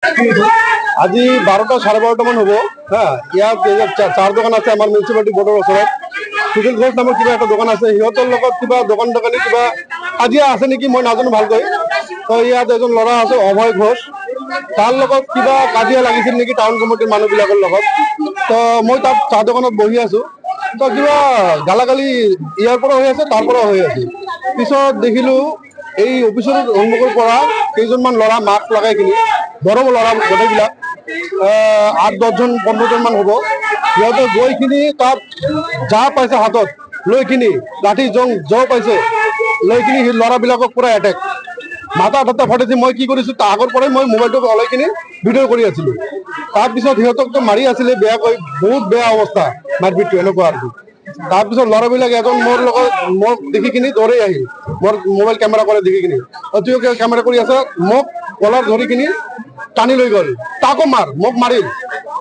আজি 12টা 12:30 মান হ'ব। হ্যাঁ, ইয়াত চাৰ দোকান আছে আমাৰ মিউনিচিপালিটি বৰ্ডৰ ওচৰত। সুশীল ঘোষ নামৰ কিবা এটা দোকান আছে, সিহঁতৰ লগত কিবা দোকান দোকানী কিবা কাজিয়া আছে নেকি মই নাজানো ভালকৈ। তো ইয়াত এজন ল'ৰা আছে অভয় ঘোষ, তাৰ লগত কিবা কাজিয়া লাগিছিল নেকি টাউন কমিটিৰ মানুহবিলাকৰ লগত। তো মই তাত চাহ দোকানত বহি আছো, তো কিবা গালাগালি ইয়াৰ পৰা হৈ আছে তাৰ পৰা হৈ আছে। পিছত দেখিলো এই অফিচৰ সন্মুখৰ পৰা কেইজনমান ল'ৰা মাস্ক লগাই কিনি বড় ল'ৰা গোটেইবিলাক 8-10 জন 15 জন মান হ'ব। সিহঁতে গৈ কিনি তাত যা পাইছে হাতত লৈ কিনি লাঠি জং পাইছে লৈ কিনি সেই ল'ৰাবিলাকক পুৰা এটেক মাথা ঠাট্টা ফাটিছে। মই কি কৰিছো তাৰ আগৰ পৰাই মই মোবাইলটো ওলাই কিনি ভিডিঅ' কৰি আছিলো। তাৰপিছত সিহঁতকতো মাৰি আছিলে বেয়াকৈ, বহুত বেয়া অৱস্থা মাৰপিটটো এনেকুৱা আৰু। তাৰপিছত ল'ৰাবিলাক এজন মোৰ লগত মোক দেখি কিনি দৌৰি আহিল, মোৰ মোবাইল কেমেৰা কৰে দেখি কিনি তুই কেমেৰা কৰি আছে, মোক কলাৰ ধৰি কিনি টানি লৈ গ'ল। তাকো মোক মাৰিল,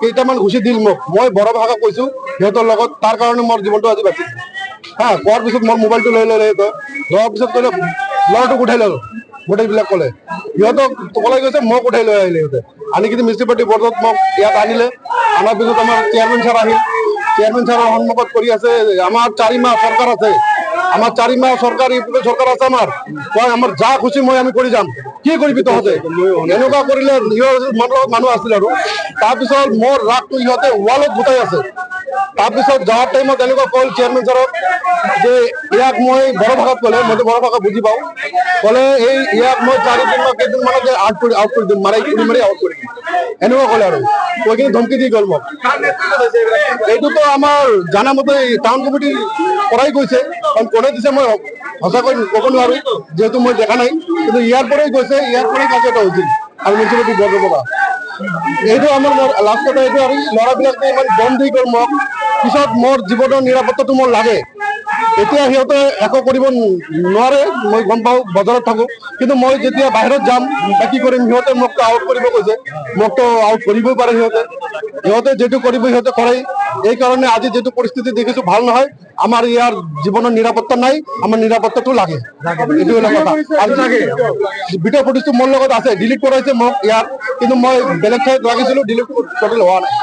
কেইটামান ঘুচি দিল মোক। মই বড় ভাষা কৈছো সিহঁতৰ লগত, তাৰ কাৰণে মোৰ জীৱনটো আজি বাচিল। হা, কোৱাৰ পিছত মোৰ মোবাইলটো লৈ ল'লে সিহঁতে, লোৱাৰ পিছত ক'লে ল'ৰাটোক উঠাই ল'লো। গোটেইবিলাক ক'লে সিহঁতক পলাই গৈছে, মোক উঠাই লৈ আহিলে সিহঁতে। আনি কিনি মিউনিচিপালিটি বৰ্ডত মোক ইয়াত আনিলে। আনাৰ পিছত আমাৰ চেয়াৰমেন ছাৰ আহিল, চেয়াৰম্যান সাহেবেৰ সন্মুখত কৰি আছে আমার 4 মাহ সরকার আছে, আমার 4 মাহ সরকার ইউপিএ সরকার আছে আমার, কয় আমার যা খুশি মই আমি কৰি যাম, কি কৰিবি তহঁতে এনেকুৱা কৰিলে। মানুহ আছিল আৰু তাৰপিছত মোৰ ৰাগটো ইহঁতে ৱালত গুটাই আছে। তাৰপিছত যাৱাৰ টাইমত এনেকুৱা কল চেয়াৰমেন ছাৰক যে ইয়াক মই বড় ভাষাত ক'লে, মইতো বড় ভাষা বুজি পাওঁ, ক'লে এই ইয়াক মই 4 দিন বা কেইদিন মানতে আউট কৰি দিম, মাৰি আউট কৰি দিম এনেকুৱা ক'লে আৰু কৈ কিনি ধমকি দি গ'ল মোক। এইটোতো আমাৰ জানা মতে টাউন কমিটিৰ পৰাই গৈছে, কাৰণ কোনে দিছে মই সঁচাকৈ ক'ব নোৱাৰো যিহেতু মই দেখা নাই, কিন্তু ইয়াৰ পৰাই গৈছে, ইয়াৰ পৰাই কাজিয়াটো হৈছিল আৰু মিউনিচিপালিটি বৰ্ডৰ পৰা। এইটো আমাৰ লাষ্ট কথা এইটো, আৰু ল'ৰাবিলাকে ইমান দম দি গ'ল মোক। পিছত মোৰ জীৱনৰ নিৰাপত্তাটো মোৰ লাগে। এতিয়া সিহঁতে একো কৰিব নোৱাৰে, মই গম পাওঁ, বজাৰত থাকো, কিন্তু মই যেতিয়া বাহিৰত যাম বা কি কৰিম, সিহঁতে মোকতো আউট কৰিব কৈছে, মোকতো আউট কৰিবই পাৰে সিহঁতে যিটো কৰিব সিহঁতে কৰেই। এই কাৰণে আজি যিটো পৰিস্থিতি দেখিছো ভাল নহয়। আমাৰ ইয়াৰ জীৱনৰ নিৰাপত্তা নাই, আমাৰ নিৰাপত্তাটো লাগে, এইটো হল কথা। আৰু ভিডিঅ' ফুটেজটো মোৰ লগত আছে, ডিলিট কৰাইছে মোক ইয়াত, কিন্তু মই বেলেগ ঠাইত ৰাখিছিলো, ডিলিট টোটেল হোৱা নাই।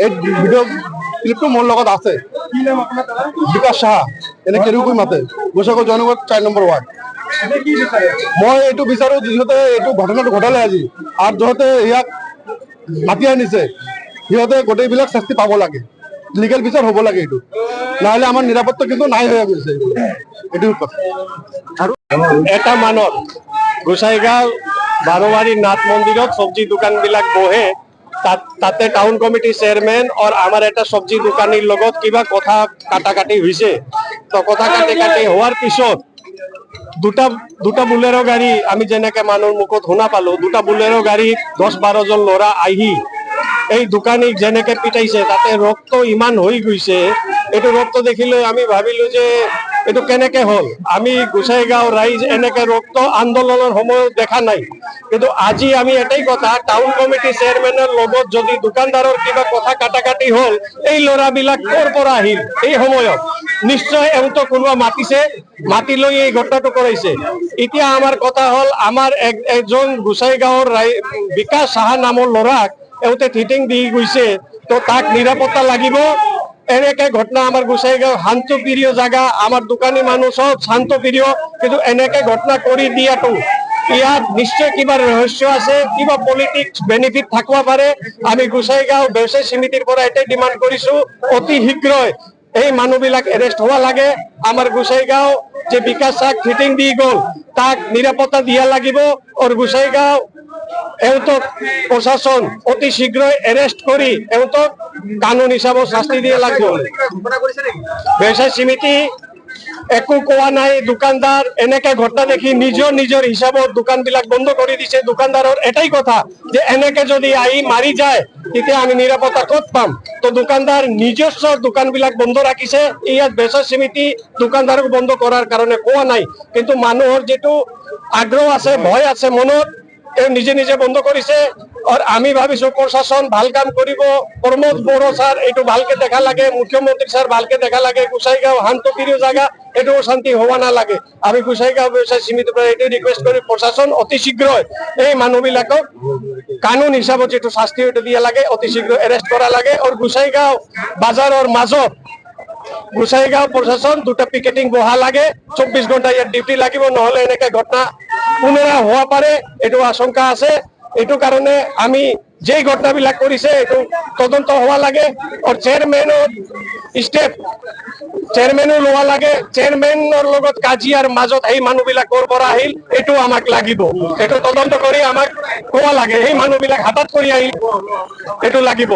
এই ভিডিঅ' ক্লিপটো মোৰ লগত আছে। বিকাশ সাহা, এনে কেৰুকৈ মাতে, গোসাইগাঁও জয়নগৰ 4 নম্বৰ ৱাৰ্ড। মই এইটো বিচাৰো যিহেতু এইটো ঘটনাটো ঘটালে আজি, আৰু যহতে ইয়াক মাতি আনিছে সিহঁতে গোটেইবিলাক শাস্তি পাব লাগে, লিগেল বিচাৰ হ'ব লাগে। এইটো নহলে আমাৰ নিৰাপত্তা কিন্তু নাই হৈ গৈছে, এইটো কথা। আৰু এটা মানত গোসাইগাঁও বাৰোবাৰী নাথ মন্দিৰত চব্জি দোকানবিলাক বহে, তাতে টাউন কমিটি চেয়ারম্যান আর আমার একটা সবজি দোকানীর লগত কিবা কথা কাটাকাটি হয়েছে। তো কথা কাটাকাটি হওয়ার পিছত দুটা বুলেরো গাড়ি, আমি যেনেকে মানুষ মুখত শুনা পালো, দুটা বুলেরো গাড়ি 10-12 জন ল'ৰা আহি এই দোকানীক যেনেকে পিটাইছে, তাতে রক্ত ইমান হৈ গৈছে। এইটো রক্ত দেখিলে আমি ভাবিলো যে এইটো কেনেকে হল। আমি গোসাইগাঁও রাইজ এনেকে রক্ত আন্দোলনের সময়ত দেখা নাই, কিন্তু আজি আমি এটাই কথা, টাউন কমিটি চেয়ারম্যানের লগত যদি দোকানদারের কিবা কথা কাটাকাটি হল, এই ল'ৰাবিলাক ক'ৰ পৰা আহিল এই সময়ত, নিশ্চয় এওঁতো কোনোবা মাতিছে, মাতি লৈ এই ঘটনাটো কৰাইছে। এতিয়া আমাৰ কথা হল, আমাৰ একজন গোসাইগাঁৱৰ বিকাশ সাহা নামৰ ল'ৰাক এওঁতে থিটিং দি গৈছে, তো তাক নিরাপত্তা লাগিব। এনেকে ঘটনা আমার গোসাইগাঁও শান্তপ্রিয় জায়গা, আমার দোকানী মানুষ সব শান্তপ্রিয়, কিন্তু এনেকে ঘটনা করে দিয়াটো ইয়াত নিশ্চয় কিবা রহস্য আছে, কিবা পলিটিক্স বেনিফিট থাকবা পারে। আমি গোসাইগাঁও ব্যবসায়ী সমিতির পৰা এটাই ডিমান্ড কৰিছো, অতি শীঘ্রই এই মানুহবিলাক এরেস্ট হওয়া লাগে। আমার গোসাইগাঁও যে বিকাশ সাক ফিটিং দি গল, তাক নিরাপত্তা দিয়া লাগিব। ওর গোসাইগাঁও এওঁতক প্রশাসন অতি শীঘ্রই এরেস্ট করি এওঁতক কানুন হিসাবে শাস্তি দিয়ে লাগবে। ব্যবসায়ী সমিতি একো কোৱা নাই, দোকানদাৰ এনেকে ঘটনা দেখি নিজৰ হিসাবত দোকানবিলাক বন্ধ কৰি দিছে। দোকানদাৰৰ এটাই কথা যে এনেকে যদি আহি মাৰি যায় তেতিয়া আমি নিৰাপত্তা ক'ত পাম। তো দোকানদাৰ নিজস্ব দোকানবিলাক বন্ধ ৰাখিছে। ইয়াত ব্যবসায়ী সমিতি দোকানদাৰক বন্ধ কৰাৰ কাৰণে কোৱা নাই, কিন্তু মানুহৰ যেটো আগ্ৰহ আছে, ভয় আছে মনত, নিজে নিজে বন্ধ কৰিছে আৰু আমি ভাবিছো প্ৰশাসন ভাল কাম কৰিব প্ৰমোদ বড়ো স্যার এইটো ভালকে দেখা লাগে মুখ্যমন্ত্রী স্যার ভালকে দেখা লাগে গোসাইগাঁও শান্তপ্রিয় জায়গা এটো শান্তি হওয়া না লাগে আমি গোসাইগাঁও ব্যবসায় সীমিত এইটো রিকোয়েস্ট করি প্রশাসন অতি শীঘ্র এই মানুহবিলাকক কানুন হিসাবত যেটো শাস্তি ওইটো দিয়া লাগে অতি শীঘ্র এরেস্ট করা লাগে আৰু গোসাইগাঁও বাজাৰৰ মাজত গোসাইগাঁও প্রশাসন দুটা পিকেটিং বহা লাগে 24 ঘন্টা ইয়াত ডিউটি লাগিব নহলে এনেকে ঘটনা পুনৰা হওয়া পাৰে এটো আশঙ্কা আছে এটো কাৰণে আমি যেই ঘটনাবিলাক কৰিছে এটো তদন্ত হওয়া লাগে আৰু চেয়াৰম্যানৰ স্টেপ চেয়াৰম্যানো লোৱা লাগে চেয়াৰম্যানৰ লগত কাজিয়াৰ মাজত এই মানুহবিলাক কৰ পৰা আহিল এটো আমাক লাগিব এটো তদন্ত কৰি আমাক কোৱা লাগে এই মানুহবিলাক হাতত কৰি আহিল এটো লাগিব।